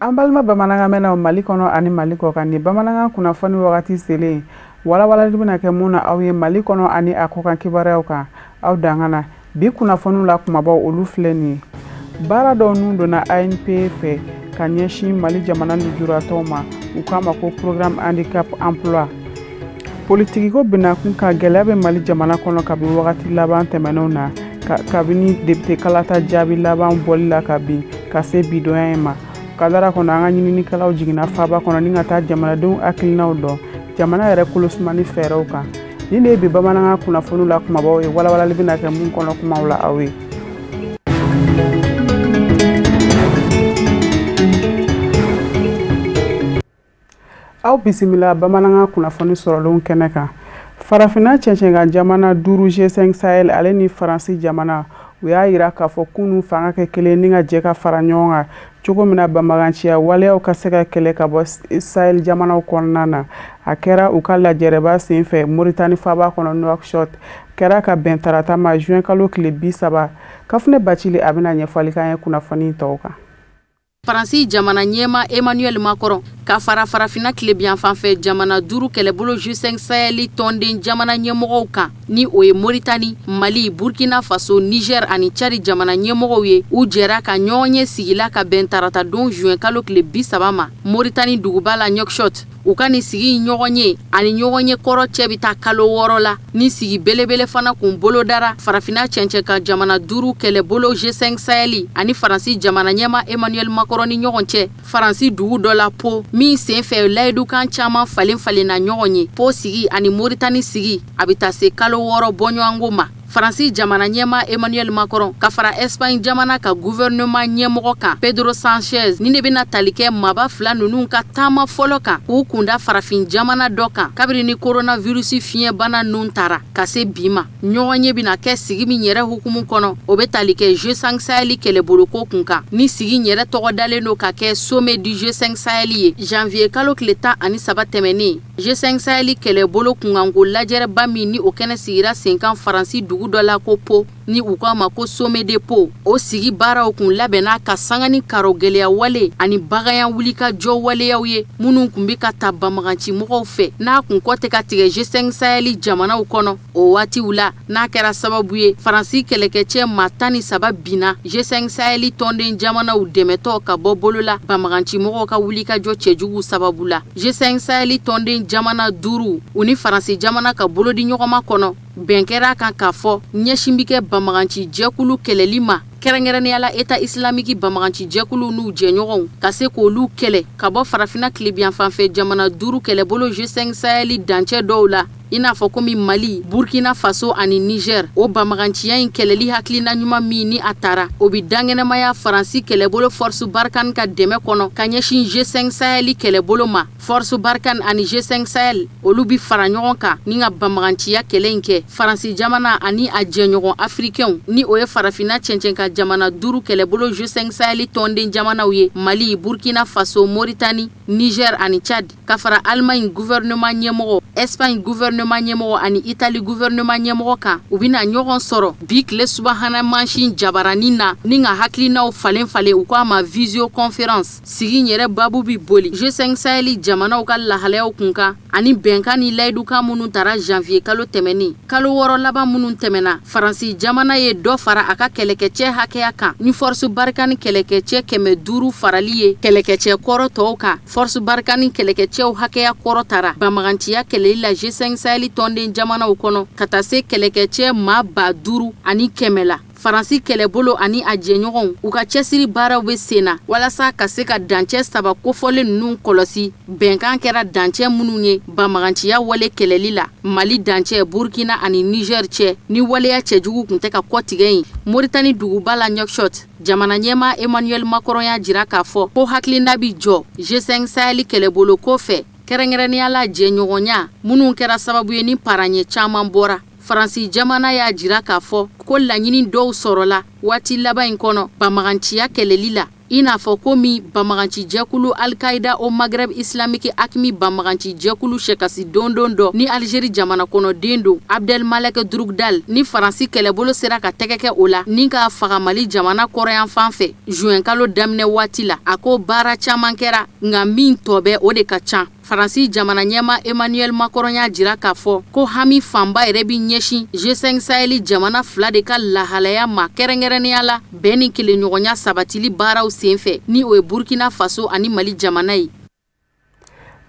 An balima bamanankan mɛnnaw Mali kɔnɔ ani Mali kɔ kan ni bamanankan kunnafoni wagati selen walawalali bɛna kɛ mun na aw ye Mali kɔnɔ ani a kɔ kan kibaruyaw kan aw dangana bi kunnafoniw la kumabaw olu filɛ nin ye baara dɔw nun donna ANP fɛ ka ɲɛsin Mali jamana lujuratɔw ma u k'a ma ko programme handicap emploi politiki ko binakun ka gɛlɛya bɛ Mali jamana kɔnɔ kabini wagati laban tɛmɛnenw na kabini député kalata jaabi laban bɔli la ka bin ka se bidɔnya ma kadara kɔnɔ an ka ɲininikɛlaw jiginna faaba kɔnɔ ni ka taa jamanadenw hakilinaw dɔn jamana yɛrɛ kolosumani fɛɛrɛw kan ni de bi bamanankan kunnafoniw la kumabaw ye walawalali bɛna kɛ mun kɔnɔ kumaw la aw ye aw bisimila bamanankan kunnafoni sɔrɔlenw kɛnɛ kan farafina cɛncɛnkan jamana 5 G5 Sahel ale ni Faransi jamana u y'a yira k'a fɔ k'u fanga kɛ kelen ni ka jɛ ka fara ɲɔgɔn kan cogo min na banbaganciya waleyaw ka se ka kɛlɛ ka bɔ Sahel jamanaw kɔnɔna na a kɛra u ka lajɛrɛba sen fɛ Moritani faaba kɔnɔ Nouakchott kɛra ka bɛn tarata ma juin kalo tile 30 Kafune Bacili a bɛna ɲɛfɔli k'an ye kunnafoni tɔw kan Faransi jamana ɲɛma Emmanuel Macron ka farafina kilebiyan fanfɛ jamana 5 kɛlɛbolo G5 Sahel tɔnden jamana ɲɛmɔgɔw kan ni o ye Moritani, Mali, Burkina Faso, Niger ani Tchad jamana ɲɛmɔgɔw ye u jɛra ka ɲɔgɔn ye sigila ka bɛn tarata don juin kalo tile 30 ma Moritani duguba la Nouakchott u ka ni sigi ɲɔgɔn ye ani ɲɔgɔn ye kɔrɔ cɛ bi taa kalo 6 la ni sigi belebele fana kun bolo dara farafina cɛncɛn ka jamana 5 kɛlɛbolo G5 Sahel ani Faransi jamana ɲɛma Emmanuel Macron ni ɲɔgɔn cɛ Faransi dugu dɔ la Po min sen fɛ layidukan caman falen na ɲɔgɔn ye Po sigi ani Moritani sigi a bi taa se kalo 6 bɔɲɔgɔnko ma Faransi jamana ɲɛma Emmanuel Macron ka fara Espagne jamana ka gouvernement ɲɛmɔgɔ kan Pedro Sanchez ni de bɛna tali kɛ maba fila ninnu ka taama fɔlɔ kan k'u kunda farafin jamana dɔ kan kabiri ni coronavirus fiɲɛ bana nun tara ka se bi ma ɲɔgɔn ye bɛna kɛ sigi min yɛrɛ hukumu kɔnɔ o bɛ tali kɛ G5 Sahel kɛlɛboloko kun kan ni sigi yɛrɛ tɔgɔ dalen don ka kɛ sommet du G5 Sahel ye janvier kalo tile 13 tɛmɛnen G5 Sahel kɛlɛbolo kunkanko lajɛrɛba min ni o kɛnɛ sigira sen kan Faransi dugu dɔ la ko Po ni u k'a ma ko sommet de Po o sigi baaraw kun labɛnna ka sanga ni karo gɛlɛya wale ani bagaya wuli ka jɔ waleyaw ye minnu kun bi ka ta banbaganci mɔgɔw fɛ n'a kun kɔ tɛ ka tigɛ G5 Sahel jamanaw kɔnɔ o waatiw la n'a kɛra sababu ye Faransi kɛlɛkɛcɛ maa 13 binna G5 Sahel tɔnden jamanaw dɛmɛtɔ ka bɔ bolo la banbaganci mɔgɔw ka wuli ka jɔ cɛjugu sababu la G5 Sahel tɔnden jamana 5 u ni Faransi jamana ka bolo di ɲɔgɔn ma kɔnɔ bɛn kɛra kan k'a fɔ ɲɛsin bi kɛ banbaganci jɛkulu kɛlɛli ma kɛrɛnkɛrɛnnenya la État islamique banbaganci jɛkulu n'u jɛɲɔgɔnw ka se k'olu kɛlɛ ka bɔ farafina kilebiyan fanfɛ jamana 5 kɛlɛbolo G5 Sahel dancɛ dɔw la i n'a fɔ komi Mali, Burkina Faso ani Niger o banbaganciya in kɛlɛli hakilina ɲuman min ni a taara o bi dangɛnɛmaya Faransi kɛlɛbolo Force Barkhane ka dɛmɛ kɔnɔ ka ɲɛsin G5 Sahel kɛlɛbolo ma Force Barkhane ani G5 Sahel olu bi fara ɲɔgɔn kan ni ka banbaganciya kɛlɛ in kɛ Faransi jamana ani a jɛɲɔgɔn africains ni o ye farafina cɛncɛn ka jamana 5 kɛlɛbolo G5 Sahel tɔnden jamanaw ye Mali, Burkina Faso, Mauritanie, Niger ani Tchad ka fara Allemagne gouvernement ɲɛmɔgɔ Espagne gouvernement ɲɛmɔgɔ ani Italie gouvernement ɲɛmɔgɔ kan u bɛna ɲɔgɔn sɔrɔ bi tile subahana mansin jabarani na ni ka hakilinaw falen u k'a ma visio conférence sigi yɛrɛ babu bi boli G5 Sahel jamanaw ka lahalayaw kun kan ani bɛnkan ni layidukan minnu tara janvier kalo tɛmɛnen kalo 6 laban minnu tɛmɛna Faransi jamana ye dɔ fara a ka kɛlɛkɛcɛ hakɛya kan ni Force Barkhane kɛlɛkɛcɛ 500 farali ye kɛlɛkɛcɛ kɔrɔ tɔw kan Force Barkhane kɛlɛkɛcɛw hakɛya kɔrɔ tara banbaganciya kɛlɛli la G5 Sahel tɔnden jamanaw kɔnɔ ka taa se kɛlɛkɛcɛ maa 5,000 ani 100 la Faransi kɛlɛbolo ani a jɛɲɔgɔnw u ka cɛsiri baaraw bɛ sen na walasa ka se ka dancɛ 3 kofɔlen ninnu kɔlɔsi bɛnkan kɛra dancɛ minnu ye banbaganciya wale kɛlɛli la Mali dancɛ Burkina ani Niger cɛ ni waleya cɛjugu kun tɛ ka kɔtigɛ yen Moritani duguba la Nouakchott jamana ɲɛma Emmanuel Macron y'a jira k'a fɔ ko hakilina bi jɔ G5 Sahel kɛlɛbolo kɔfɛ kɛrɛnkɛrɛnnenya la jɛɲɔgɔnya minnu kɛra sababu ye ni paranye caman bɔra Faransi jamana y'a jira k'a fɔ ko laɲini dɔw sɔrɔla waati laban in kɔnɔ banbaganciya kɛlɛli la i n'a fɔ komi banbaganci jɛkulu Al-Qaida o Maghreb Islamique Akmi banbaganci jɛkulu sɛkasi dondon dɔ ni Algérie jamana kɔnɔden don Abdelmalek Droukdal ni Faransi kɛlɛbolo sera ka tɛgɛ kɛ o la ni ka faga Mali jamana kɔrɔyan fan fɛ juin kalo daminɛ waati la a ko baara caman kɛra nka min tɔ bɛ o de ka ca. Faransi jamana ɲɛma Emmanuel Macron y'a jira k'a fɔ ko hami fanba yɛrɛ bi ɲɛsin G5 Sahel jamana fila de ka lahalaya ma kɛrɛnkɛrɛnnenya la bɛn ni kelenɲɔgɔnya sabatili baaraw senfɛ ni o ye Burkina Faso ani Mali jamana ye.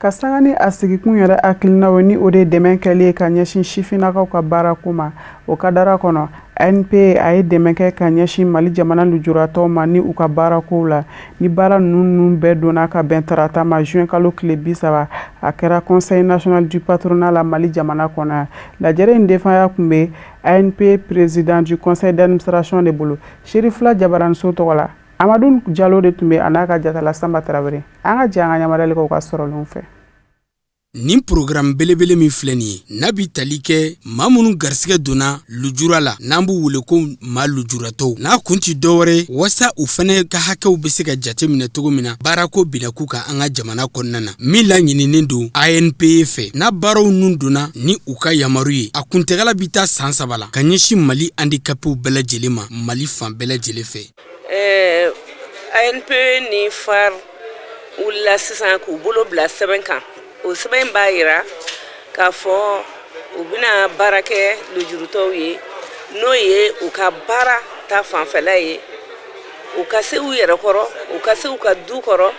Ka sanga ni a sigikun yɛrɛ hakilinaw ni o de dɛmɛ kɛli ye ka ɲɛsin sifinnakaw ka baarako ma o kadara kɔnɔ ANP a ye dɛmɛ kɛ ka ɲɛsin Mali jamana lujuratɔw ma ni u ka baarakow la ni baara ninnu bɛɛ donna ka bɛn tarata ma juin kalo tile 30 a kɛra Conseil national du patronat la Mali jamana kɔnɔ lajɛrɛ in defanya kun bɛ ANP président du conseil d'administration de bolo Sherifula Jabaranso tɔgɔ la Amadou Diallo de tun bɛ a n'a ka jatala Samba Traoré an ka jɛ an ka ɲamaralikaw ka sɔrɔlenw fɛ. Nin programme belebele min filɛ nin ye n'a bi tali kɛ maa minnu garisɛgɛ donna lujura la n'an b'u wele ko maa lujuratɔw n'a kun ti dɔwɛrɛ wasa u fɛnɛ ka hakɛw bɛ se ka jate minɛ cogo min na baarako binaku kan an ka jamana kɔnɔna na min laɲininen don ANP fɛ n'a baaraw nun donna ni u ka yamaru ye a kuntɛgala bi taa san 3 la ka ɲɛsin Mali handicapéw bɛɛ lajɛlen ma Mali fan bɛɛ lajɛlen fɛ. ANP ni FAR wulila sisan k'u bolo bila sɛbɛn kan. O sɛbɛn b'a yira k'a fɔ u bɛna baara kɛ lujurutɔw ye n'o ye u ka baara ta fanfɛla ye u ka se u yɛrɛ kɔrɔ u ka se u ka du kɔrɔ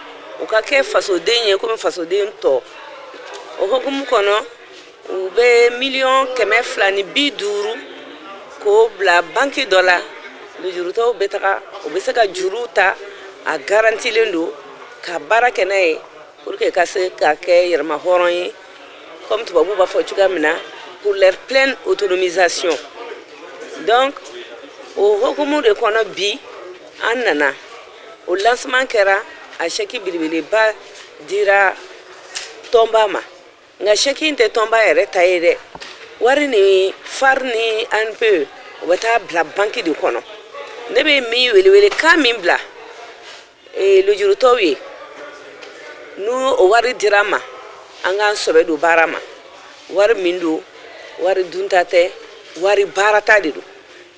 u ka kɛ fasoden ye komi fasoden tɔ o hukumu kɔnɔ u bɛ $250,000 k'o bila banki dɔ la lujurutɔw bɛ taga u bɛ se ka juru ta a garantilen don ka baara kɛ n'a ye pour que ka se ka kɛ yɛrɛma hɔrɔn ye comme tubabu b'a fɔ cogoya min na pour leur pleine autonomisation. Donc o hukumu de kɔnɔ bi an nana o lancement kɛra a chèque belebeleba dira tɔnba ma nka chèque in tɛ tɔnba yɛrɛ ta ye dɛ wari ni FAR ni ANP o bɛ taa bila banki de kɔnɔ ne bɛ min welewele kan min bila lujurutɔw ye n'u o wari dira ma an k'an sɔbɛ don baara ma wari min don wari dunta tɛ wari baarata de don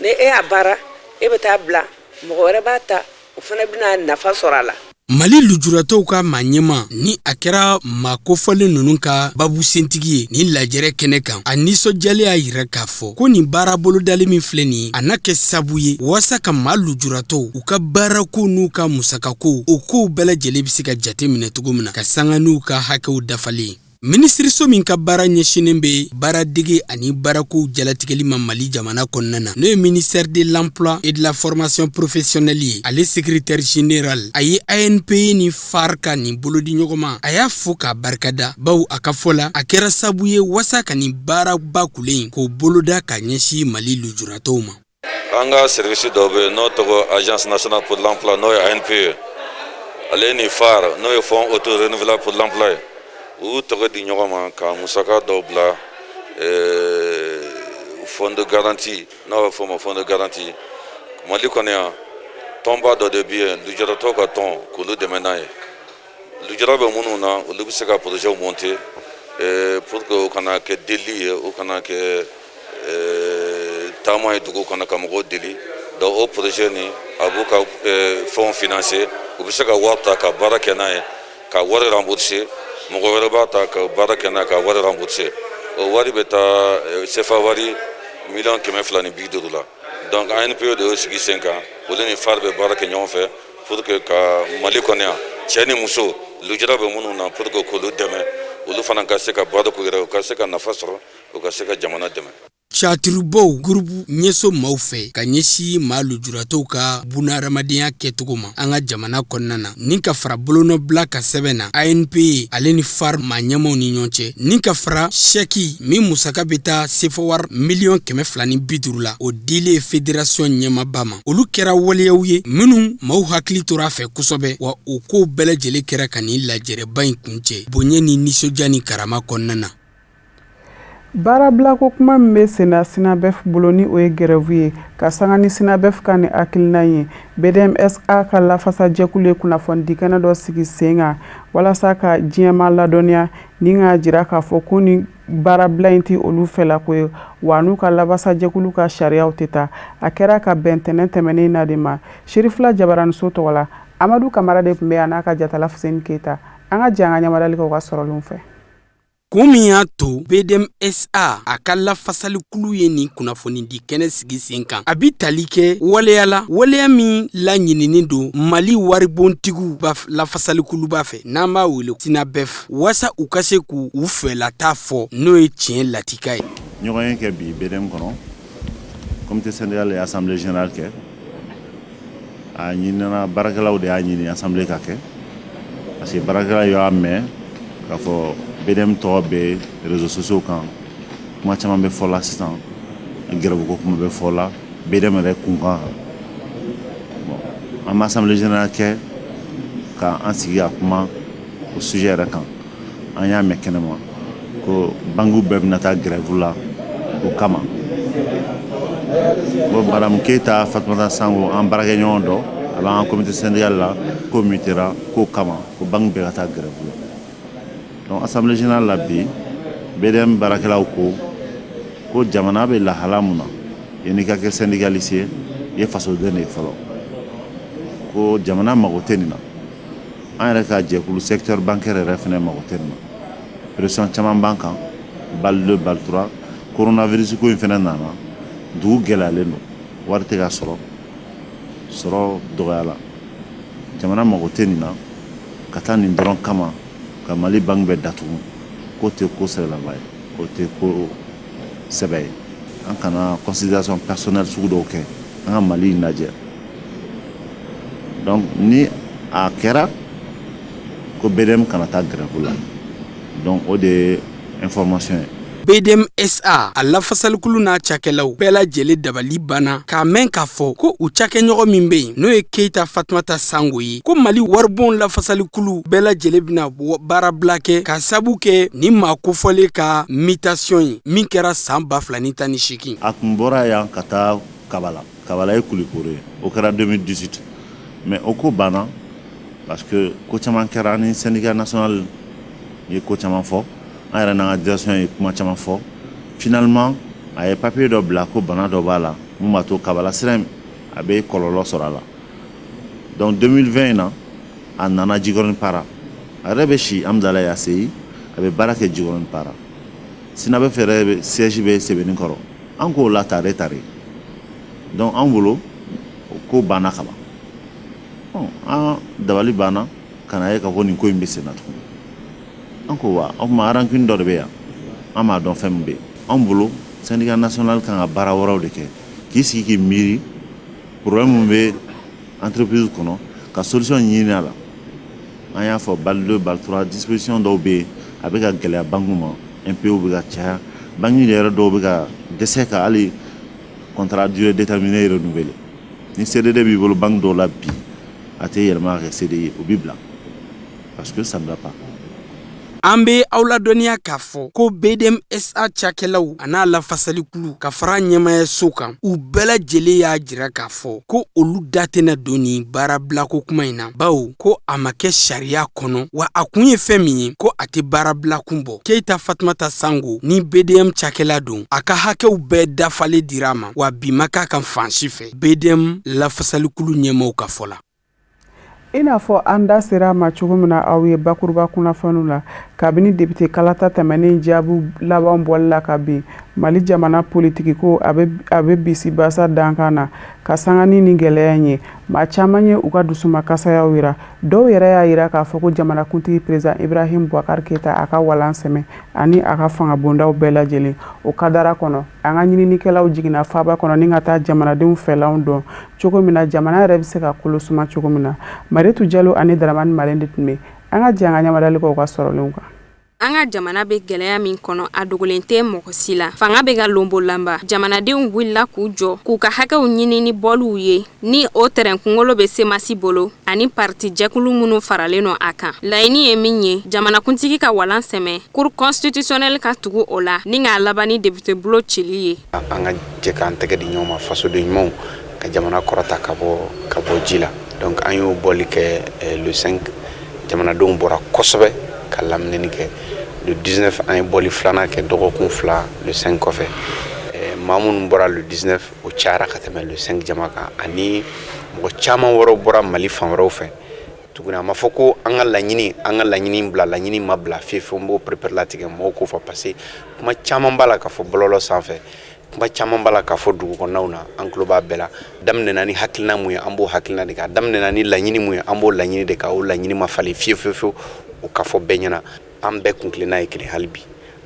ne e y'a baara e bɛ taa bila mɔgɔ wɛrɛ b'a ta o fana bɛna nafa sɔrɔ a la. Mali lujuratɔw ka maa ɲɛma ni a kɛra maa kofɔlen ninnu ka babu sentigi ye ni lajɛrɛ kɛnɛ kan a nisɔnjalen y'a yira k'a fɔ ko nin baara bolodali min filɛ nin ye a na kɛ sabu ye wasa ka maa lujuratɔw u ka baarako n'u ka musakako o kow bɛɛ lajɛlen bɛ se ka jate minɛ cogo min na ka sanga n'u ka hakɛw dafalen. Minisiriso min ka baara ɲɛsinen bɛ baaradege ani baarako jalatigɛli ma Mali jamana kɔnɔna na n'o ye ministère de l'emploi et de la formation professionnelle ye ale secrétaire général a ye ANP ni FAR ka nin bolodi ɲɔgɔnma a y'a fɔ k'a barikada bawo a ka fɔ la a kɛra sabu ye wasa ka nin baaraba kulen k'o boloda ka ɲɛsin Mali lujuratɔw ma. An ka service dɔ bɛ n'o tɔgɔ agence nationale pour l'emploi n'o ye ANP ale ni FAR n'o ye fonds auto renouvelable pour l'emploi u tɔgɔ di ɲɔgɔn ma ka musaka dɔw bila fond de garantie n'a bɛ fɔ ma fond de garantie Mali kɔnɔ yan tɔnba dɔ de bɛ yen lujuratɔw ka tɔn k'olu dɛmɛ n'a ye lujura bɛ minnu na olu bɛ se ka projet monter pour que o kana kɛ deli ye o kana kɛ taama ye dugu kɔnɔ ka mɔgɔw deli donc o projet ni a b'u ka fɛnw financer u bɛ se ka wari ta ka baara kɛ n'a ye ka wari rembourser mɔgɔ wɛrɛ b'a ta ka baara kɛ n'a ka wari rembourser o wari bɛ taa CFA wari $250,000 la donc ANP de y'o sigi sen kan olu ni FAR bɛ baara kɛ ɲɔgɔn fɛ pour que ka Mali kɔnɔ yan cɛ ni muso lujura bɛ minnu na pour que k'olu dɛmɛ olu fana ka se ka baara k'u yɛrɛ u ka se ka nafa sɔrɔ u ka se ka jamana dɛmɛ. Chatirubaw gurupu ɲɛso maaw fɛ ka ɲɛsin maa lujuratɔw ka bunahadamadenya kɛcogo ma an ka jamana kɔnɔna na nin ka fara bolonɔbila ka sɛbɛn na ANP ale ni FAR maa ɲɛmaw ni ɲɔgɔn cɛ nin ka fara chèque min musaka bɛ taa CFA wari $250,000 la o dilen fédération ɲɛmaba ma olu kɛra waleyaw ye minnu maaw hakili tora a fɛ kosɛbɛ wa o kow bɛɛ lajɛlen kɛra ka nin lajɛrɛba in kuncɛ bonya ni nisɔndiya ni karama kɔnɔna na. Baarabila ko kuma min bɛ sen na Sinabef bolo ni o ye grève ye ka sanga ni Sinabef ka ni hakilina ye BDMSA ka lafasajɛkulu ye kunnafoni kɛnɛ dɔ sigi sen kan walasa ka diɲɛma ladɔnniya ni ka jira k'a fɔ ko ni baarabila in tɛ olu fɛla ko ye wa n'u ka lafasajɛkulu ka sariyaw tɛ taa a kɛra ka bɛn tɛnɛn tɛmɛnen na de ma Sherifula Jabaraniso tɔgɔ la Amadu Kamara de tun bɛ yan n'a ka jatala Fuseni Keyita an ka jɛ an ka ɲamadali kɛ u ka sɔrɔlenw fɛ. Kun min y'a to BDMSA a ka lafasalikulu ye nin kunnafoni di kɛnɛ sigi sen kan a bi tali kɛ waleyala waleya min laɲininen don Mali waribontigiw lafasalikuluba fɛ n'an b'a wele Sinabef wasa u ka se k'u fɛlata fɔ n'o ye tiɲɛ latika ye. Ɲɔgɔn ye kɛ bi BDM kɔnɔ comité syndical et assemblée générale kɛ a ɲinina baarakɛlaw de y'a ɲini assemblée ka kɛ parce que baarakɛlaw y'a mɛn k'a fɔ BDM tɔgɔ bɛ réseaux sociaux kan kuma caman bɛ fɔ la sisan grève ko kuma bɛ fɔ la BDM yɛrɛ kunkan bon an ma assemblée générale kɛ k'an sigi a kuma o sujet yɛrɛ kan an y'a mɛn kɛnɛma ko banques bɛɛ bɛna taa grève la o kama bon madame Keita Fatumata Sango an baarakɛɲɔgɔn dɔ a b'an comité syndical la ko mutera k'o kama ko banque bɛɛ ka taa grève la. Donc assemblée générale la bi BDM baarakɛlaw ko jamana bɛ lahala mun na yan'i ka kɛ syndicaliste ye i ye fasoden de ye fɔlɔ ko jamana mago tɛ nin na an yɛrɛ ka jɛkulu secteur bancaire yɛrɛ fɛnɛ mago tɛ nin na pression caman b'an kan balle 2 balle 3 coronavirus ko in fɛnɛ nana dugu gɛlɛyalen don wari tɛ ka sɔrɔ dɔgɔyala jamana mago tɛ nin na ka taa nin dɔrɔn kama ka Mali banque bɛɛ datugu ko tɛ ko sɛbɛlama ye o tɛ ko sɛbɛ ye an kana considération personnelle sugu dɔw kɛ an ka Mali lajɛ donc ni a kɛra ko BDM kana taa grève la donc o de ye information ye. BDMSA a lafasalikulu n'a cakɛlaw bɛɛ lajɛlen dabali banna k'a mɛn k'a fɔ ko u cakɛɲɔgɔn min bɛ yen n'o ye Keita Fatumata Sango ye ko Mali waribon lafasalikulu bɛɛ lajɛlen bɛna baarabila kɛ ka sabu kɛ ni maa kofɔlen ka mutation ye min kɛra san 2018. A kun bɔra yan ka taa Kabala ye Kulikoro ye o kɛra 2018 mais o ko banna parce que ko caman kɛra ni syndicat national ye ko caman fɔ an yɛrɛ n'an ka direction ye kuma caman fɔ finalement a ye papier dɔ bila ko bana dɔ b'a la mun b'a to Kabala sira a bɛ kɔlɔlɔ sɔrɔ a la donc 2020 na a nana Jikɔrɔni Para a yɛrɛ bɛ si Amdalaye ACI a bɛ baara kɛ Jikɔrɔni Para Sinabef yɛrɛ siège bɛ Sebenikɔrɔ an k'o la tare donc an bolo ko banna ka ban an dabali banna ka na ye ka fɔ nin ko in bɛ sen na tuguni an ko wa o tuma rancune dɔ de bɛ yan an m'a dɔn fɛn min bɛ yen an bolo syndicat national kan ka baara wɛrɛw de kɛ k'i sigi k'i miiri problème min bɛ entreprise kɔnɔ ka solution ɲini a la an y'a fɔ balle 2 balle 3 disposition dɔw bɛ yen a bɛ ka gɛlɛya banque ma NPO bɛ ka caya banque yɛrɛ dɔw bɛ ka dɛsɛ ka hali contrat durée déterminée renouvelé ni CDD b'i bolo banque dɔw la bi a tɛ yɛlɛma ka kɛ CDI o b'i bila parce que ça ne va pas. An bɛ aw ladɔnniya k'a fɔ ko BDMSA cakɛlaw a n'a lafasalikulu ka fara ɲɛmayaso kan u bɛɛ lajɛlen y'a jira k'a fɔ ko olu da tɛna don nin baarabilako kuma in na bawo ko a ma kɛ sariya kɔnɔ wa a kun ye fɛn min ye ko a tɛ baarabilakun bɔ Keita Fatumata Sango ni BDM cakɛla don a ka hakɛw bɛɛ dafalen dira a ma wa bi ma k'a kan fan si fɛ BDM lafasalikulu ɲɛmaw ka fɔ la. I n'a fɔ an da sera ma cogo min na aw ye bakuruba kunnafoniw la kabini député kalata tɛmɛnen jaabi laban bɔli la ka bin Mali jamana politiki ko a bɛ bisi basa dankan na ka sanga ni gɛlɛya ye maa caman ye u ka dusuma kasayaw yira dɔw yɛrɛ y'a yira k'a fɔ ko jamanakuntigi président Ibrahim Boubacar Keita a ka walan sɛmɛ ani a ka fanga bondaw bɛɛ lajɛlen o kadara kɔnɔ an ka ɲininikɛlaw jiginna faaba kɔnɔ ni ka taa jamanadenw fɛlanw dɔn cogo min na jamana yɛrɛ bɛ se ka kolosuma cogo min na Mariétou Diallo ani Dramane Malende tun bɛ an ka jɛ an ka ɲamadali kɛ u ka sɔrɔlenw kan. An ka jamana bɛ gɛlɛya min kɔnɔ a dogolen tɛ mɔgɔ si la. Fanga bɛ ka lombo lamba. Jamanadenw wulila k'u jɔ k'u ka hakɛw ɲini ni bɔluw ye ni o terrain kunkolo bɛ semasi bolo ani parti jɛkulu minnu faralen no a kan. Laɲini ye min ye jamanakuntigi ka walan sɛmɛ cour constitutionnelle ka tugu o la ni k'a laban ni député bulo cili ye. An ka jɛ k'an tɛgɛ di ɲɔgɔn ma fasoden ɲumanw ka jamana kɔrɔta ka bɔ ji la. Donc an y'o bɔli kɛ le 5 jamanadenw bɔra kosɛbɛ ka laminɛni kɛ. Le 19 an ye bɔli filanan kɛ dɔgɔkun fila le 5 kɔfɛ. Maa minnu bɔra le 19 o cayara ka tɛmɛ le 5 jama kan ani mɔgɔ caman wɛrɛw bɔra Mali fan wɛrɛw fɛ. Tuguni a ma fɔ ko an ka laɲini bila laɲini ma bila fiyewu n b'o prépare latigɛ mɔgɔw k'o fɔ parce que kuma caman b'a la ka fɔ bɔlɔlɔ sanfɛ. Kuma caman b'a la ka fɔ dugu kɔnɔnaw na an tulo b'a bɛɛ la. Daminɛna ni hakilina mun ye an b'o hakilina de kan. Daminɛna ni laɲini mun ye an b'o laɲini de kan. O laɲini ma falen fiyewu o ka fɔ bɛɛ ɲɛna. An bɛɛ kunkilenna ye kelen hali bi.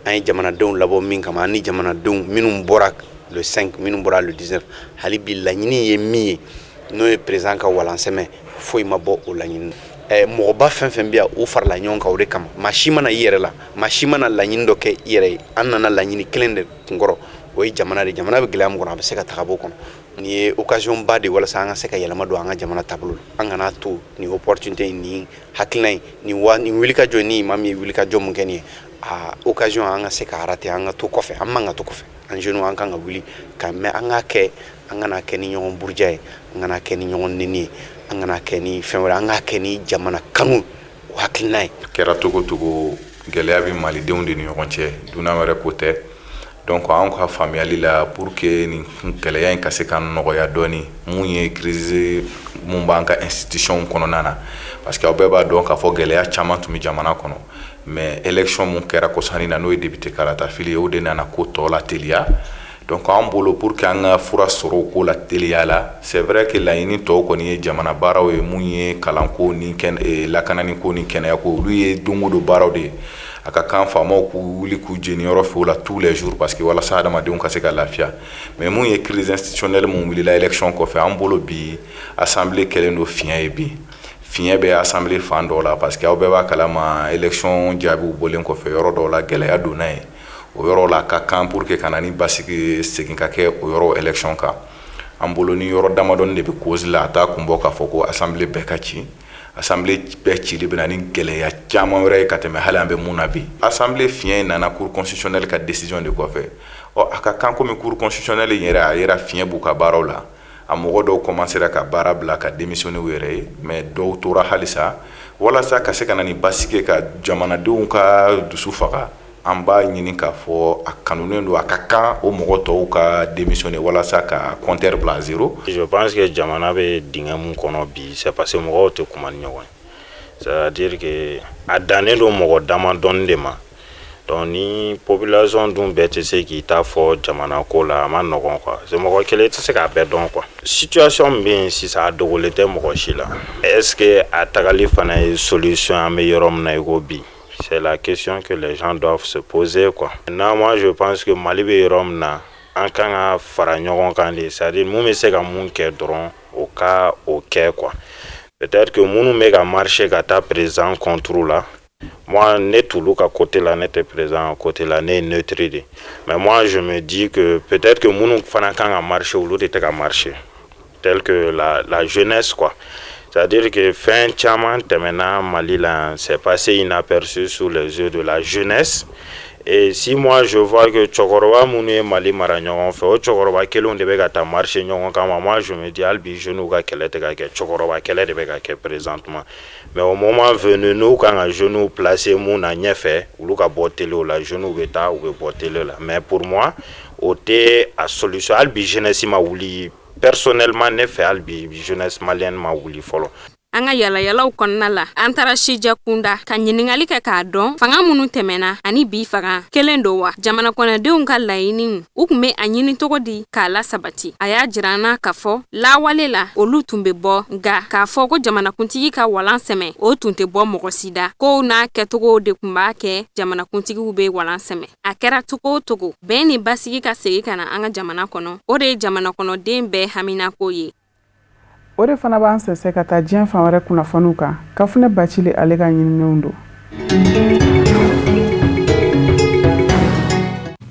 An ye jamanadenw labɔ min kama ani jamanadenw minnu bɔra le 5 minnu bɔra le 19 hali bi laɲini ye min ye n'o ye président ka walansɛmɛ foyi ma bɔ o laɲini. Mɔgɔba fɛn fɛn bɛ yan o farala ɲɔgɔn kan o de kama. Maa si mana i yɛrɛ la maa si mana laɲini dɔ kɛ i yɛrɛ ye an nana laɲini kelen de kunkɔrɔ o ye jamana de jamana bɛ gɛlɛya min kɔnɔ a bɛ se ka taga bɔ kɔnɔ. Ni ye occasion ba de walasa an ka se ka yɛlɛma don an ka jamana taabolo la. An kana to ni opportunité ni hakilina ni wulikajɔ ni maa min ye wulikajɔ mun kɛ nin ye occasion an ka se ka rater an ka to kɔfɛ an man ka to kɔfɛ an jeunes an kan ka wuli ka mɛ an ka kɛ an kana kɛ ni ɲɔgɔn buruja ye an kana kɛ ni ɲɔgɔn neni ye an kana kɛ ni fɛn wɛrɛ an ka kɛ ni jamana kanu o hakilina ye. Kɛra togo togo gɛlɛya bɛ malidenw de ni ɲɔgɔn cɛ dunan wɛrɛ ko tɛ. Donc an ka faamuyali la pour que nin gɛlɛya in ka se ka nɔgɔya dɔɔni mun ye crise mun b'an ka institution kɔnɔna na parce que aw bɛɛ b'a dɔn k'a fɔ gɛlɛya caman tun bɛ jamana kɔnɔ mais élection mun kɛra kɔsani na n'o ye député karatafili ye o de nana ko tɔ la teliya. Donc an bolo pour que an ka fura sɔrɔ o ko la teliya la c'est vrai que laɲini tɔw kɔni ye jamana baaraw ye mun ye kalanko ni lakananiko ni kɛnɛyako olu ye don o don baaraw de ye. A ka kan faamaw k'u wuli k'u jeni yɔrɔ fɛ o la tous les jours parce que walasa adamadenw ka se ka lafiya mais mun ye crise institutionnelle mun wulila élection kɔfɛ an bolo bi assemblée kɛlen do fiɲɛ ye bi fiɲɛ bɛ assemblée fan dɔw la parce que aw bɛɛ b'a kalama élection jaabiw bɔlen kɔfɛ yɔrɔ dɔw la gɛlɛya donna ye o yɔrɔ la ka kan pour que kana ni basigi segin ka kɛ o yɔrɔ élection kan an bolo ni yɔrɔ damadɔni de bɛ cause la a t'a kun bɔ k'a fɔ ko assemblée bɛɛ ka ci. Assemblée bɛɛ cili bɛ na ni gɛlɛya caman wɛrɛ ye ka tɛmɛ hali an bɛ mun na bi. Assemblée fiɲɛ nana cour constitutionnelle ka décision de kɔfɛ a ka kan komi cour constitutionnelle yɛrɛ a yɛrɛ fiɲɛ b'u ka baaraw la a mɔgɔ dɔw commencera ka baara bila ka démissionner u yɛrɛ ye mais dɔw tora halisa walasa ka se ka na ni basigi ka jamanadenw ka dusu faga an b'a ɲini k'a fɔ a kanunen don a ka kan o mɔgɔ tɔw ka démissionner walasa ka compteur bila zéro. Je pense que jamana bɛ dingɛ mun kɔnɔ bi c'est parce que mɔgɔw tɛ kuma ni ɲɔgɔn ye c'est-à-dire que a dannen don mɔgɔ damadɔni de ma donc ni population dun bɛɛ tɛ se k'i ta fɔ jamana ko la a ma nɔgɔn quoi c'est mɔgɔ kelen tɛ se k'a bɛɛ dɔn quoi. Situation min bɛ yen sisan a dogolen tɛ mɔgɔ si la est-ce que a tagali fana ye solution an bɛ yɔrɔ min na i ko bi. C'est la question que les gens doivent se poser quoi. Maintenant moi je pense que Mali bɛ yɔrɔ min na an kan ka fara ɲɔgɔn kan de c'est-à-dire mun bɛ se ka mun kɛ dɔrɔn o ka o kɛ quoi. Peut-être que minnu bɛ ka marcher ka taa président contre la moi ne t'olu ka côté la ne tɛ président côté la ne ye neutre de mais moi je me dis que peut-être que minnu fana kan ka marcher olu de tɛ ka marcher tel que la jeunesse quoi. C'est-à-dire que fin caman tɛmɛna Mali la c'est passé inaperçu sous les yeux de la jeunesse et si moi je vois que cɛkɔrɔba minnu ye Mali mara ɲɔgɔn fɛ o cɛkɔrɔba kelenw de bɛ ka taa marcher ɲɔgɔn kama moi je me dis hali bi jeunes ka kɛlɛ tɛ ka kɛ cɛkɔrɔba kɛlɛ de bɛ ka kɛ présentement mais au moment venu n'u kan ka jeunes placer mun na ɲɛfɛ olu ka bɔ télé la jeunes bɛ taa u bɛ bɔ télé la mais pour moi o tɛ a solution hali bi jeunesse ma wuli. Personnellement ne fɛ hali bi jeunesse malienne ma wuli fɔlɔ. An ka yalayalaw kɔnɔna la an taara sija kunda ka ɲininkali kɛ k'a dɔn fanga minnu tɛmɛna ani bi fanga kelen don wa jamana kɔnɔdenw ka laɲini u tun bɛ a ɲini cogo di k'a lasabati a y'a jira an na k'a fɔ lawale la olu tun bɛ bɔ nka k'a fɔ ko jamanakuntigi ka walan sɛmɛ o tun tɛ bɔ mɔgɔ si da kow n'a kɛcogo de tun b'a kɛ jamanakuntigiw bɛ walan sɛmɛ a kɛra cogo o cogo bɛn ni basigi ka segin ka na an ka jamana kɔnɔ o de ye jamana kɔnɔden bɛɛ haminako ye. O de fana b'an sɛnsɛn ka taa diɲɛ fan wɛrɛ kunnafoniw kan Kafunɛ Bacili ale ka ɲinininw don.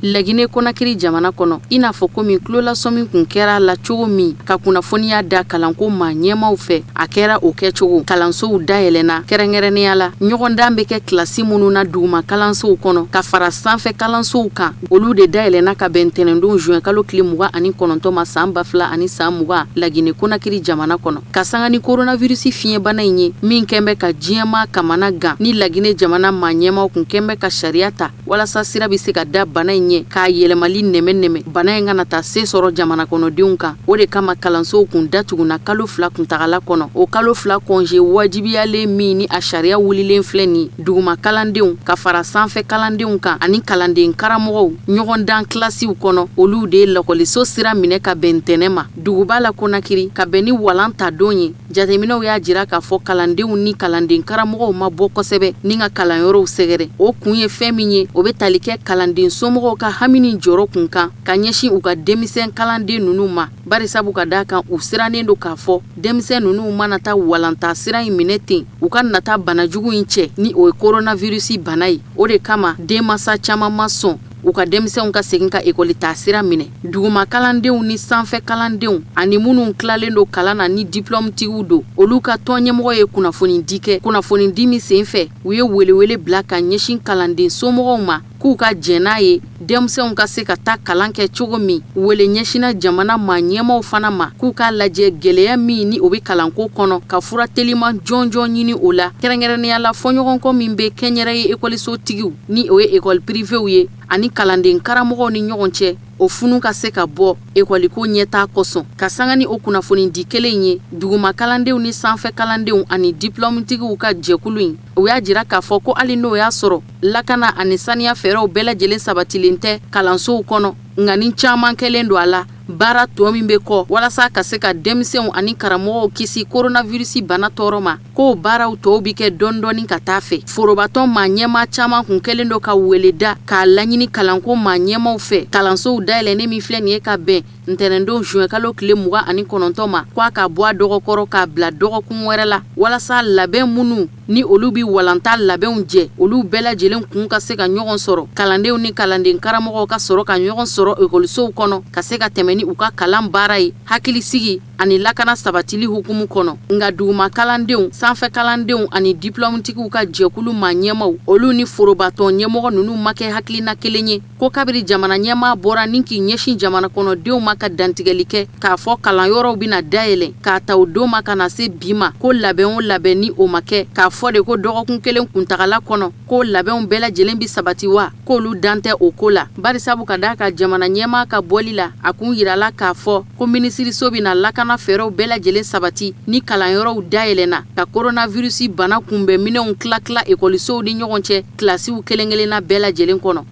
Lagine Konakiri jamana kono ina fɔ komi tulolasɔmi kun kɛra la cogo min ka kunnafoniya da kalanko ma ɲɛmaw fɛ a kɛra o kɛcogo kalansow dayɛlɛna kɛrɛnkɛrɛnnenya la ɲɔgɔndan bɛ kɛ kilasi minnu na duguma kalansow kɔnɔ ka fara sanfɛ kalansow kan olu de dayɛlɛna ka bɛn ntɛnɛndon juin kalo tile 29 ma san 2020 Lagine Konakiri jamana kɔnɔ ka sanga ni coronavirus fiɲɛbana in ye min kɛnbɛ ka diɲɛma kamana gan ni Lagine jamana ma ɲɛmaw kun kɛnbɛ ka sariya ta walasa sira bɛ se ka da bana in ye k'a yɛlɛmali nɛmɛ bana in kana taa se sɔrɔ jamana kɔnɔdenw kan o de kama kalansow kun datuguna kalo 2 kuntagala kɔnɔ o kalo 2 congé wajibiyalen min ni a sariya wulilen filɛ ni duguma kalandenw ka fara sanfɛ kalandenw kan ani kalanden karamɔgɔw ɲɔgɔndan kilasiw kɔnɔ olu de lakɔliso sira minɛ ka bɛn ntɛnɛ ma duguba la Konakiri ka bɛn ni walan ta don ye jateminɛw y'a jira k'a fɔ kalandenw ni kalanden karamɔgɔw ma bɔ kosɛbɛ ni ka kalanyɔrɔw sɛgɛrɛ o kun ye fɛn min ye o bɛ tali kɛ kalanden somɔgɔw ka hamini jɔrɔ kun kan ka ɲɛsin u ka denmisɛn kalanden ninnu ma barisabu ka daa kan u sirannen do k'a fɔ denmisɛn ninnu mana taa walanta sira in minɛ ten u ka nata banajugu in cɛ ni o ye coronavirus bana ye o de kama denmasa caman ma sɔn u ka denmisɛnw ka segin ka ekɔli taa sira minɛ duguma kalandenw ni sanfɛ kalandenw ani minnu tilalen do kalan na ni diplôme tigiw do olu ka tɔn ɲɛmɔgɔ ye kunnafoni di kɛ kunnafoni di min sen fɛ u ye welewele bila ka ɲɛsin kalanden somɔgɔw ma k'u ka jɛn n'a ye denmisɛnw ka se ka taa kalan kɛ cogo min wele ɲɛsina jamana ma ɲɛmaw fana ma k'u ka lajɛ gɛlɛya min ni o bɛ kalanko kɔnɔ ka fura teliman jɔnjɔn ɲini o la kɛrɛnkɛrɛnnenya la fɔɲɔgɔnkɔ min bɛ kɛnyɛrɛ ye ekɔliso tigiw ni o ye ekɔli privéw ye ani kalanden karamɔgɔw ni ɲɔgɔn cɛ o funu ka se ka bɔ ekɔliko ɲɛtaa kosɔn ka sanga ni o kunnafoni di kelen ye duguma kalandenw ni sanfɛ kalandenw ani diplôme tigiw ka jɛkulu in o y'a jira k'a fɔ ko hali n'o y'a sɔrɔ lakana ani saniya fɛɛrɛw bɛɛ lajɛlen sabatilen tɛ kalansow kɔnɔ nka ni caman kɛlen do a la baara tɔ min bɛ kɔ walasa ka se ka denmisɛnw ani karamɔgɔw kisi coronavirus bana tɔɔrɔ ma k'o baaraw tɔw bi kɛ dɔɔni ka taa fɛ forobatɔ maa ɲɛma caman kun kɛlen do ka weleda k'a laɲini kalanko maa ɲɛmaw fɛ kalansow dayɛlɛnnen min filɛ nin ye ka bɛn ntɛnɛndon juin kalo tile 29 ma k'a ka bɔ a dɔgɔkɔrɔ k'a bila dɔgɔkun wɛrɛ la walasa labɛn minnu ni olu bi walanta labɛnw jɛ olu bɛɛ lajɛlen kun ka se ka ɲɔgɔn sɔrɔ kalandenw ni kalanden karamɔgɔw ka sɔrɔ ka ɲɔgɔn sɔrɔ ekɔlisow kɔnɔ ka se ka tɛmɛ ni u ka kalan baara ye hakilisigi ani lakana sabatili hukumu kɔnɔ nka duguma kalandenw sanfɛ kalandenw ani diplôme tigiw ka jɛkulu ma ɲɛmaw olu ni forobatɔ ɲɛmɔgɔ ninnu ma kɛ hakilina kelen ye ko kabiri jamana ɲɛma bɔra ni k'i ɲɛsin jamana kɔnɔdenw ma ka dantigɛli kɛ k'a fɔ kalanyɔrɔw bɛna dayɛlɛ k'a ta o don ma ka na se bi ma ko labɛn o labɛn ni o ma kɛ k'a fɔ de ko dɔgɔkun kelen kuntagala kɔnɔ ko labɛnw bɛɛ lajɛlen bi sabati wa k'olu dan tɛ o ko la barisabu ka daa ka jamana ɲɛma ka bɔli la a kun yirala k'a fɔ ko minisiriso bɛna lakana fɛɛrɛw bɛɛ lajɛlen sabati ni kalanyɔrɔw dayɛlɛna ka coronavirus bana kunbɛn minɛnw tila ekɔlisow ni ɲɔgɔn cɛ kilasiw kelen-kelenna bɛɛ lajɛlen kɔnɔ.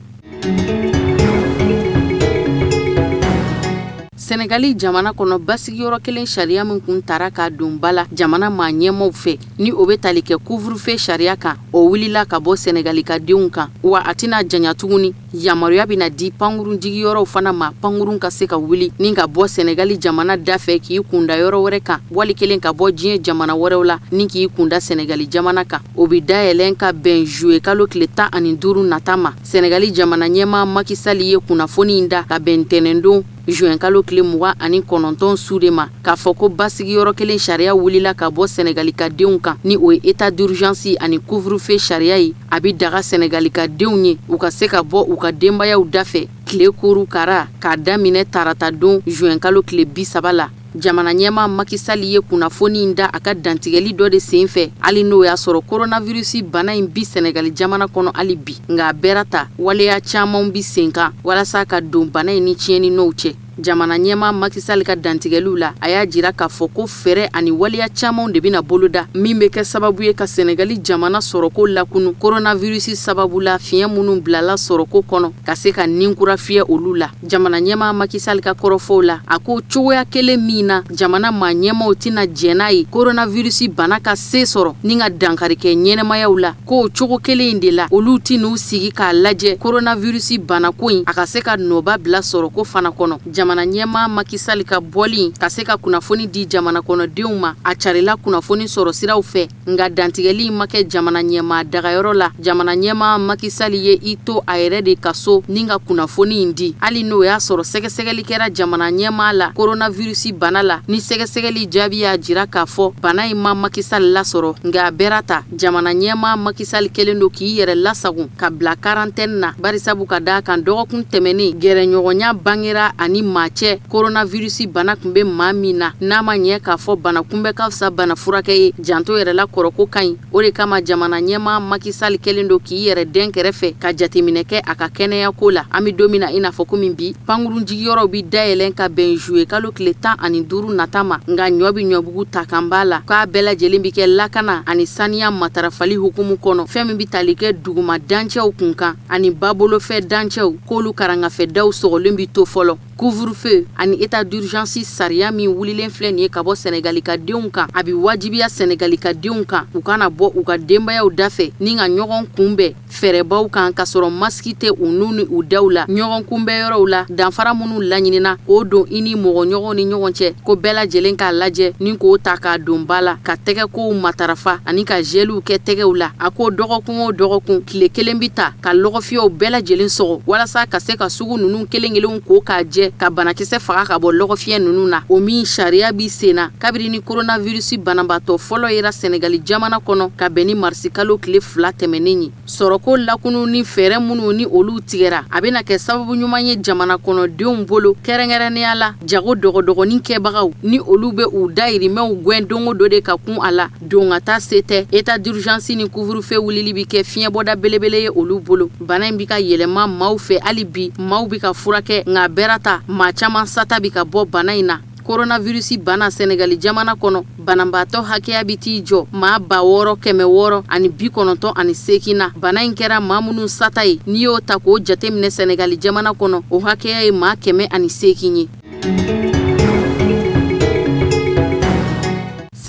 Senegali jamana kɔnɔ basigiyɔrɔ kelen sariya min kun tara ka don bala jamana maa ɲɛmaw fɛ ni o bɛ tali kɛ couvre-feu sariya kan o wulila ka bɔ Senegali ka denw kan wa a tɛna janya tuguni yamaruya bɛna di pankurun jigiyɔrɔw fana ma pankurun ka se ka wuli ni ka bɔ Senegali jamana da fɛ k'i kunda yɔrɔ wɛrɛ kan wali kelen ka bɔ diɲɛ jamana wɛrɛw la ni k'i kunda Senegali jamana kan o bɛ dayɛlɛn ka bɛn juillet kalo tile 15 nata ma Senegali jamana ɲɛmaa Macky Sall ye kunnafoni in da ka bɛn ntɛnɛndon juin kalo tile 29 su de ma k'a fɔ ko basigiyɔrɔ kelen sariya wulila ka bɔ Senegali ka denw kan ni o ye état d'urgence ani couvre-feu sariya ye a bi daga Senegali ka denw ye u ka se ka bɔ u ka denbayaw dafɛ tile kuru kara k'a daminɛ tarata don juin kalo tile 30 la jamana ɲɛmaa Macky Sall ye kunnafoni in da a ka dantigɛli dɔ de sen fɛ hali n'o y'a sɔrɔ coronavirus bana in bi Senegali jamana kɔnɔ hali bi nka a bɛɛ ta waleya caman bi sen kan walasa ka don bana in ni tiɲɛni n'o cɛ jamana ɲɛmaa Macky Sall ka dantigɛliw la a y'a jira k'a fɔ ko fɛɛrɛ ani waleya caman de bɛna boloda min bɛ kɛ sababu ye ka Senegali jamana sɔrɔko lakunu coronavirus sababu la fiɲɛ minnu bilala sɔrɔko kɔnɔ ka se ka ninkura fiyɛ olu la jamana ɲɛmaa Macky Sall ka kɔrɔfɔw la a ko cogoya kelen min na jamana maa ɲɛmaw tɛna jɛn n'a ye coronavirus bana ka se sɔrɔ ni ka dankari kɛ ɲɛnɛmayaw la k'o cogo kelen in de la olu tɛn'u sigi k'a lajɛ coronavirus bana ko in a ka se ka nɔba bila sɔrɔko fana kɔnɔ jamana ɲɛma Macky Sall ka bɔli ka se ka kunnafoni di jamana kɔnɔdenw ma a carila kunnafoni sɔrɔ siraw fɛ nga dantigɛli ma kɛ jamana ɲɛma dagayɔrɔ la jamana ɲɛma Macky Sall ye i to a yɛrɛ de kaso ni ka kunnafoni in di hali n'o y'a sɔrɔ sɛgɛsɛgɛli kɛra jamana ɲɛma la coronavirus bana la ni sɛgɛsɛgɛli jaabi y'a jira k'a fɔ bana in ma Macky Sall lasɔrɔ nga a bɛra ta jamana ɲɛma Macky Sall kelen do k'i yɛrɛ lasago ka bila quarantaine na barisabu ka da kan dɔgɔkun tɛmɛnen gɛrɛɲɔgɔnya bangera ani maa cɛ coronavirus bana kun bɛ maa min na n'a ma ɲɛ k'a fɔ bana kunbɛ ka fisa bana furakɛ ye janto yɛrɛ la kɔrɔko ka ɲi o de kama jamana ɲɛma Macky Sall kelen do k'i yɛrɛ den kɛrɛfɛ ka jateminɛ kɛ a ka kɛnɛya ko la an bɛ don min na i n'a fɔ komi bi pankurun jigiyɔrɔw bi dayɛlɛn ka bɛn juye kalo tile 15 nata ma nga ɲɔ bi ɲɔbugu ta kan b'a la k'a bɛɛ lajɛlen bi kɛ lakana ani saniya matarafali hukumu kɔnɔ fɛn min bi tali kɛ duguma dancɛw kun kan ani babolofɛ dancɛw k'olu karangafɛdaw sɔgɔlen bi to fɔlɔ couvre-feu ani état d'urgence sariya min wulilen filɛ nin ye ka bɔ Senegalikadenw kan a bi wajibiya Senegalikadenw kan u kana bɔ u ka denbayaw dafɛ ni ka ɲɔgɔn kunbɛn fɛrɛbaw kan ka sɔrɔ maski tɛ u n'u ni u daw la ɲɔgɔn kunbɛnyɔrɔw la danfara minnu laɲinina k'o don i ni mɔgɔ ɲɔgɔn ni ɲɔgɔn cɛ ko bɛɛ lajɛlen k'a lajɛ ni k'o ta k'a don ba la ka tɛgɛkow matarafa ani ka geliw kɛ tɛgɛw la a ko dɔgɔkun o dɔgɔkun tile kelen bi ta ka lɔgɔfiyɛw bɛɛ lajɛlen sɔgɔ walasa ka se ka sugu ninnu kelen kelen ko k'a jɛ ka banakisɛ faga ka bɔ lɔgɔfiyɛ ninnu na o min sariya bi senna kabiri ni coronavirus banabatɔ fɔlɔ yera Senegali jamana kɔnɔ ka bɛn ni marisi kalo tile 2 tɛmɛnen ye sɔrɔko lakunu ni fɛɛrɛ minnu ni olu tigɛra a bɛna kɛ sababu ɲuman ye jamana kɔnɔdenw bolo kɛrɛnkɛrɛnnenya la jago dɔgɔdɔgɔnin kɛbagaw ni olu bɛ u dayirimɛw gwɛn dongo do de ka kun a la don ka taa se tɛ état d'urgence ni couvre-feu wulili bi kɛ fiɲɛbɔda belebele ye olu bolo bana in bi ka yɛlɛma maaw fɛ hali bi maaw bi ka furakɛ nka bɛra ta maa caman sata bi ka bɔ bana in na coronavirus bana Senegali jamana kɔnɔ banabatɔ hakɛya bi t'i jɔ maa 600 ani 98 na bana in kɛra maa minnu sata ye n'i y'o ta k'o jateminɛ Senegali jamana kɔnɔ o hakɛya ye maa 108 ye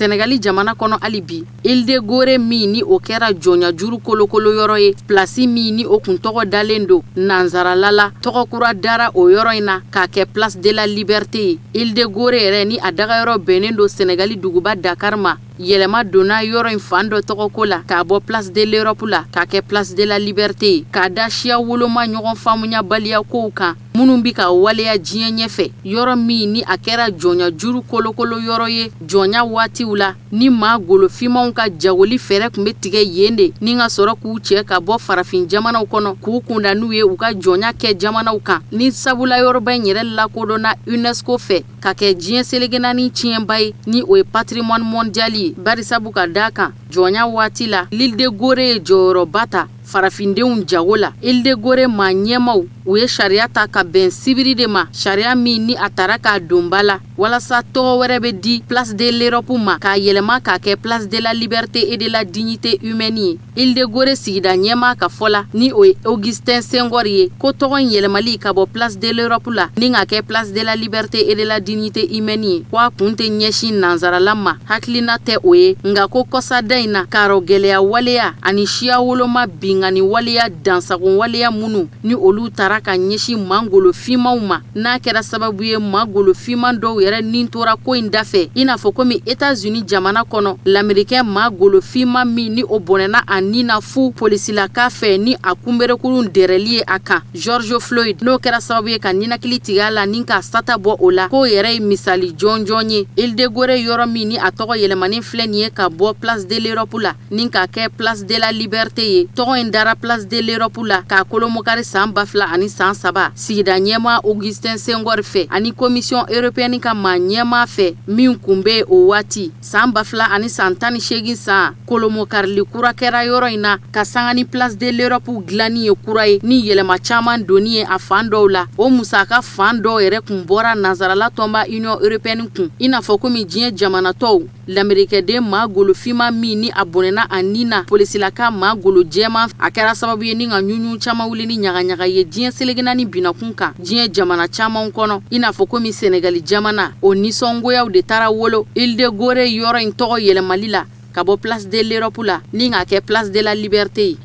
Senegali jamana kɔnɔ hali bi Île de Gorée min ni o kɛra jɔnya juru kolokolo yɔrɔ ye place min ni o kun tɔgɔ dalen do nanzarala tɔgɔ kura dara o yɔrɔ in na k'a kɛ place de la liberté Île de Gorée yɛrɛ ni a dagayɔrɔ bɛnnen do Senegali duguba Dakar ma yɛlɛma donna yɔrɔ in fan dɔ tɔgɔko la k'a bɔ place de l'Europe la k'a kɛ place de la liberté k'a da siya woloma ɲɔgɔn faamuya baliya kow kan minnu bi ka waleya diɲɛ ɲɛfɛ yɔrɔ min ni a kɛra jɔnya juru kolokolo yɔrɔ ye jɔnya waatiw la ni maa golofimanw ka jagoli fɛrɛ kun bɛ tigɛ yen de ni ka sɔrɔ k'u cɛ ka bɔ farafin jamanaw kɔnɔ k'u kunda n'u ye u ka jɔnya kɛ jamanaw kan ni sabula yɔrɔba in yɛrɛ lakodɔnna UNESCO fɛ ka kɛ diɲɛ selegenani tiɲɛba ye ni o ye patrimoine mondial ye barisabu ka da kan jɔnya waati la L'Île de Gorée ye jɔyɔrɔba ta farafindenw jago la Île de Gorée maa ɲɛmaw u ye sariya ta ka bɛn sibiri de ma sariya min ni a tara k'a don ba la walasa tɔgɔ wɛrɛ bɛ di place de l'Europe ma k'a yɛlɛma k'a kɛ place de la liberté et de la dignité humaine ye Île de Gorée sigida ɲɛma ka fɔ la ni o ye Augustin Senghor ye ko tɔgɔ in yɛlɛmali ka bɔ place de l'Europe la ni ka kɛ place de la liberté et de la dignité humaine ye ko a kun tɛ ɲɛsin nanzarala ma hakilina tɛ o ye nka ko kɔsada in na k'arɔ gɛlɛya waleya ani siya woloma bingani waleya dansagon waleya minnu ni olu tara ka ɲɛsin mangolo fimanw ma n'a kɛra sababu ye mangolo fiman dɔw yɛrɛ nin tora ko in dafɛ i n'a fɔ komi États-Unis jamana kɔnɔ l'Américain mangolo fiman min ni o bɔnɛna a nin na fu polisilaka fɛ ni a kunberekurun dɛrɛli ye a kan George Floyd n'o kɛra sababu ye ka ninakili tigɛ a la ni ka sata bɔ o la k'o yɛrɛ ye misali jɔnjɔn ye Île de Gorée yɔrɔ min ni a tɔgɔ yɛlɛmani filɛ nin ye ka bɔ place de l'Europe la ni ka kɛ place de la liberté ye tɔgɔ in dara place de l'Europe la k'a kolomokari san 2000 ani san 3 sigida ɲɛma Augustin Senghor fɛ ani commission européenne ka maa ɲɛma fɛ min kun bɛ o waati san 2000 ani san 18 san kolomokarili kura kɛra yɔrɔ in na ka sanga ni place de l'Europe dilanni ye kura ye ni yɛlɛma caman donni ye a fan dɔw la o musaka fan dɔw yɛrɛ kun bɔra nanzarala tɔnba Union européenne kun i n'a fɔ komi diɲɛ jamana tɔw l'Américain maa golofinma min ni a bɔnɛna a nin na polisilaka maa golo jɛman a kɛra sababu ye ni ka ɲuɲu caman wuli ni ɲagaɲaga ye diɲɛ selegenani binakun kan diɲɛ jamana camanw kɔnɔ i n'a fɔ komi Senegali jamana o nisɔngoyaw de taara wolo Île de Gorée yɔrɔ in tɔgɔ yɛlɛmali la ka bɔ place de l'Europe la ni ka kɛ place de la liberté ye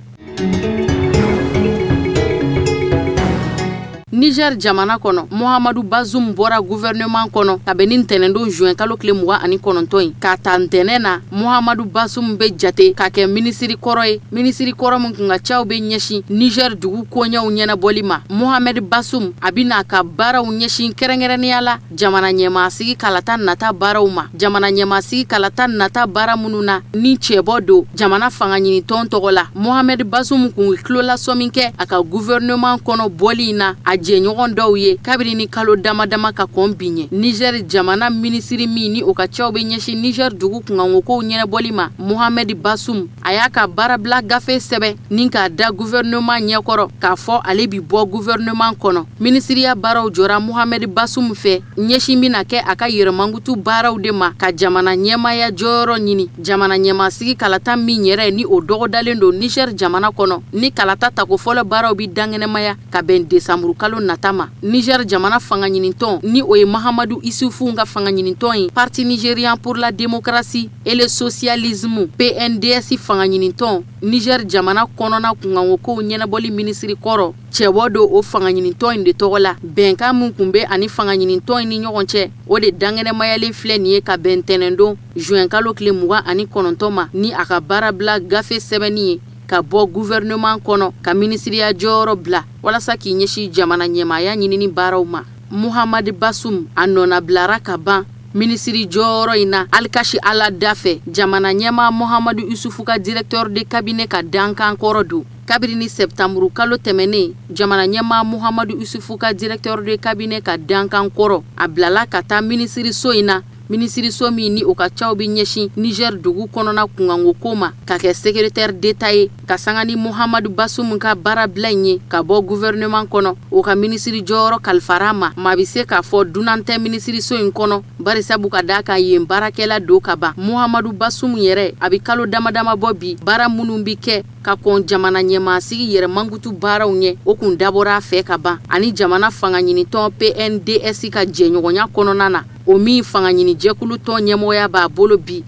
Niger jamana kono Mohamedou Bazoum bora gouvernement kono kabeni ntɛnɛndon juin kalo tile 29 ka ta ntɛnɛ na Mohamedou Bazoum be jate ka kɛ ministre kɔrɔ ye ministre kɔrɔ mun kun ka caw be ɲɛsin Niger dugu koɲɛw ɲɛnabɔli ma Mohamed Bazoum abina ka baaraw ɲɛsin kɛrɛnkɛrɛnnenya la jamana ɲɛmaasigi kalata nata baaraw ma jamana ɲɛmaasigi kalata nata baara minnu na ni cɛbɔ do jamana fanga ɲini tɔn tɔgɔ la Mohamed Bazoum kun kilola sɔmin kɛ a ka gouvernement kɔnɔ bɔli na a jɛɲɔgɔn dɔw ye kabiri ni kalo damadama ka kɔn binɲɛ Niger jamana ministre min ni o ka caw be ɲɛsin Niger dugu kunkankokow ɲɛnabɔli ma Mohamed Bazoum a y'a ka baarabila gafe sɛbɛn ni k'a da gouvernement ɲɛkɔrɔ k'a fɔ ale bi bɔ gouvernement kɔnɔ ministriya baaraw jɔra Mohamed Bazoum fɛ ɲɛsin bena kɛ a ka yɛrɛmangutu baaraw de ma ka jamana ɲɛmaya jɔyɔrɔ ɲini jamana ɲɛmaasigi kalata min yɛrɛ ni o dɔgɔdalen do Niger jamana kɔnɔ ni kalata tako fɔlɔ baaraw bi dangɛnɛmaya ka bɛn décembre kalo nata ma Niger jamana fanga ɲinitɔn ni o ye Mahamadou Issoufou ka fanga ɲinitɔn ye Parti nigérien pour la démocratie et le socialisme PNDS fanga ɲinitɔn Niger jamana kɔnɔna kunkankokow ɲɛnabɔli ministre kɔrɔ cɛbɔ do o fanga ɲinitɔn de tɔgɔ la bɛnkan mun kun be ani fanga ɲinitɔn ni ɲɔgɔn cɛ o de dangɛnɛmayalen filɛ nin ye ka bɛn ntɛnɛndon juin kalo tile 29 ma ni a ka baarabila gafe sɛbɛnni ye ka bɔ gouvernement kɔnɔ ka ministriya jɔyɔrɔ bila walasa k'i ɲɛsin jamana ɲɛmaya ɲinini baaraw ma Mohamed Bazoum a nɔna bilara ka ban ministri jɔyɔrɔ in na Alkashi Ala dafɛ jamana ɲɛma Mohamedou Issoufou ka directeur de cabinet ka dankan kɔrɔ do kabiri ni septembre kalo tɛmɛnen jamana ɲɛma Mohamedou Issoufou ka directeur de cabinet ka dankan kɔrɔ a bilala ka taa ministri so in na ministre so min ni o ka caw bi ɲɛsin Niger dugu kɔnɔna kunkankoko ma ka kɛ secrétaire d'état ye ka sanga ni Mohamed Bazoum ka baarabila ye ka bɔ gouvernement kɔnɔ o ka ministre jɔyɔrɔ kalifara ma maa bi se k'a fɔ dunan tɛ ministre so in kɔnɔ barisabu ka daa ka yen baarakɛla do ka ban Mohamed Bazoum yɛrɛ a bi kalo damadama bɔ bi baara minnu bi kɛ ka kɔn jamana ɲɛmaasigi yɛrɛmangutu baaraw ɲɛ o kun dabɔra a fɛ ka ban ani jamana fanga ɲinitɔn PNDS ka jɛɲɔgɔnya kɔnɔna na o min fanga ɲini jɛkulu tɔn ɲɛmɔgɔya b'a bolo bi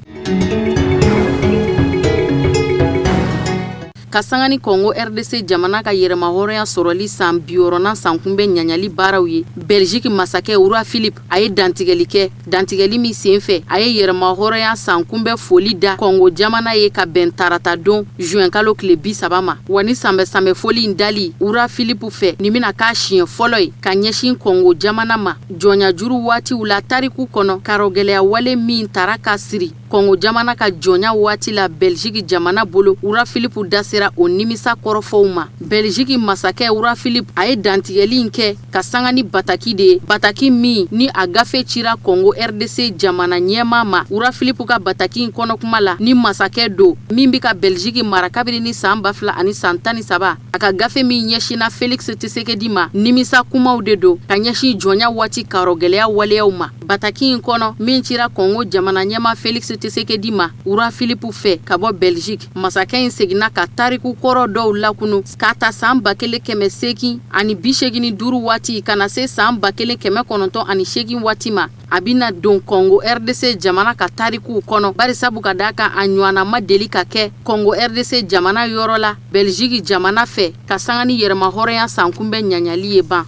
ka sanga ni Congo RDC jamana ka yɛrɛma hɔrɔnya sɔrɔli san 60 san kunbɛ ɲaɲali baaraw ye Belgique masakɛ Roi Philippe a ye dantigɛli kɛ dantigɛli min senfɛ a ye yɛrɛma hɔrɔnya san kunbɛ foli da Congo jamana ye ka bɛn tarata don juin kalo tile 30 ma wa ni sanbɛ foli in dali Roi Philippe fɛ ni bena k'a siɲɛ fɔlɔ ye ka ɲɛsin Congo jamana ma jɔnya juru waatiw la tariku kɔnɔ karɔgɛlɛya wale min tara ka siri Congo jamana ka jɔnya waati la Belgique jamana bolo Roi Philippe dasera o nimisa kɔrɔfɔw ma Belgique masakɛ Roi Philippe a ye dantigɛli in kɛ ka sanga ni bataki de ye bataki min ni a gafe cira Congo RDC jamana ɲɛma ma Roi Philippe ka bataki in kɔnɔ kuma la ni masakɛ do min bi ka Belgique mara kabiri ni san 2000 ani san 13 a ka gafe min ɲɛsina Félix Tshisekedi ma nimisa kumaw de do ka ɲɛsin jɔnya waati karɔgɛlɛya waleyaw ma bataki in kɔnɔ min cira Congo jamana ɲɛma Félix Tshisekedi ma Roi Philippe fɛ ka bɔ Belgique masakɛ in segina ka tariku kɔrɔ dɔw lakunu ka ta san 1885 ani 85 waati kana se san 1909 ani 8 waati ma a bina don Congo RDC jamana ka tarikuw kɔnɔ barisabu ka daa kan a ɲɔana ma deli ka kɛ Congo RDC jamana yɔrɔ la Belgique jamana fɛ ka sanga ni yɛrɛma hɔrɔnya san kunbɛ ɲaɲali ye ban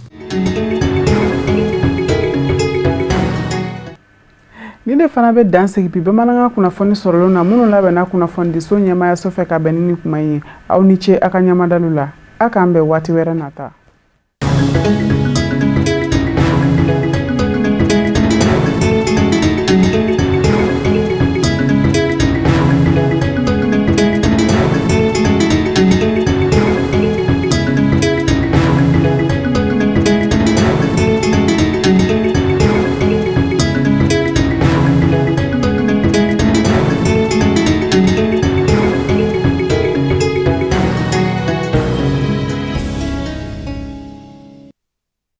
ni de fana bɛ dan sigi bi bamanankan kunnafoni sɔrɔlen na minnu labɛnna kunnafoni di so ɲɛmaya so fɛ ka bɛn ni kuma ye aw ni ce a ka ɲamadalu la a k'an bɛn waati wɛrɛ nata